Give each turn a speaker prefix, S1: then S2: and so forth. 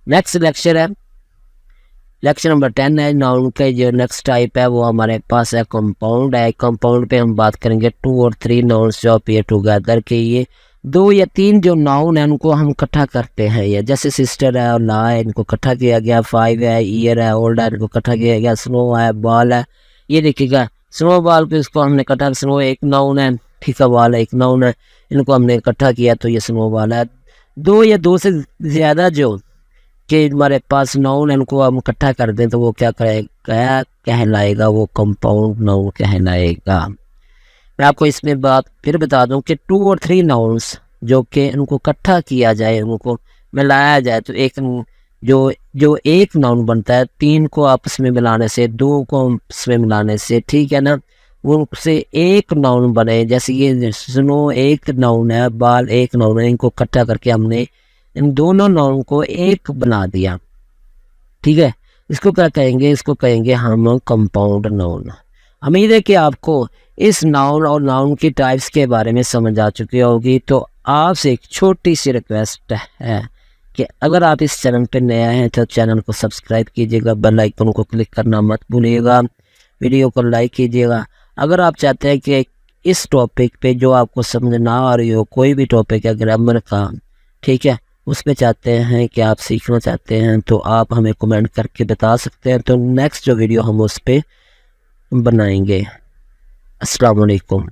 S1: Next lecture है, lecture number 10 है। Noun के जो नेक्स्ट टाइप है वो हमारे पास है कंपाउंड है। कंपाउंड पे हम बात करेंगे 2 और 3 नाउन्स जो अपीयर टुगेदर के। ये 2 या 3 जो नाउन है उनको हम इकट्ठा करते हैं। ये जैसे सिस्टर है और ला है, इनको इकट्ठा किया गया। 5 है, ईयर है, ओल्ड है, इनको इकट्ठा किया गया। स्नो है, बॉल है, ये देखिएगा स्नो बॉल को इसको हमने इकट्ठा, स्नो एक नाउन है, ठीक है, बॉल एक नाउन है, इनको हमने इकट्ठा किया तो ये स्नो बॉल है। 2 या 2 से ज़्यादा जो कि हमारे पास नाउन है उनको हम इकट्ठा कर दें तो वो क्या क्या कहलाएगा, वो कंपाउंड नाउन कहलाएगा। मैं आपको इसमें बात फिर बता दूं कि 2 और 3 नाउन्स जो कि उनको इकट्ठा किया जाए, उनको मिलाया जाए तो एक जो जो एक नाउन बनता है, 3 को आपस में मिलाने से, 2 को आपस में मिलाने से, ठीक है ना, वो उससे एक नाउन बने। जैसे ये स्नो एक नाउन है, बाल एक नाउन है, इनको इकट्ठा करके हमने इन दोनों नाउन को एक बना दिया, ठीक है। इसको क्या कहेंगे, इसको कहेंगे हम कंपाउंड नाउन। उम्मीद है कि आपको इस नाउन और नाउन की टाइप्स के बारे में समझ आ चुकी होगी। तो आपसे एक छोटी सी रिक्वेस्ट है कि अगर आप इस चैनल पर नया हैं तो चैनल को सब्सक्राइब कीजिएगा, बेल आइकन को क्लिक करना मत भूलिएगा, वीडियो को लाइक कीजिएगा। अगर आप चाहते हैं कि इस टॉपिक पे जो आपको समझ ना आ रही हो, कोई भी टॉपिक है ग्रामर का, ठीक है, उस पर चाहते हैं कि आप सीखना चाहते हैं तो आप हमें कमेंट करके बता सकते हैं। तो नेक्स्ट जो वीडियो हम उस पर बनाएंगे। अस्सलाम वालेकुम।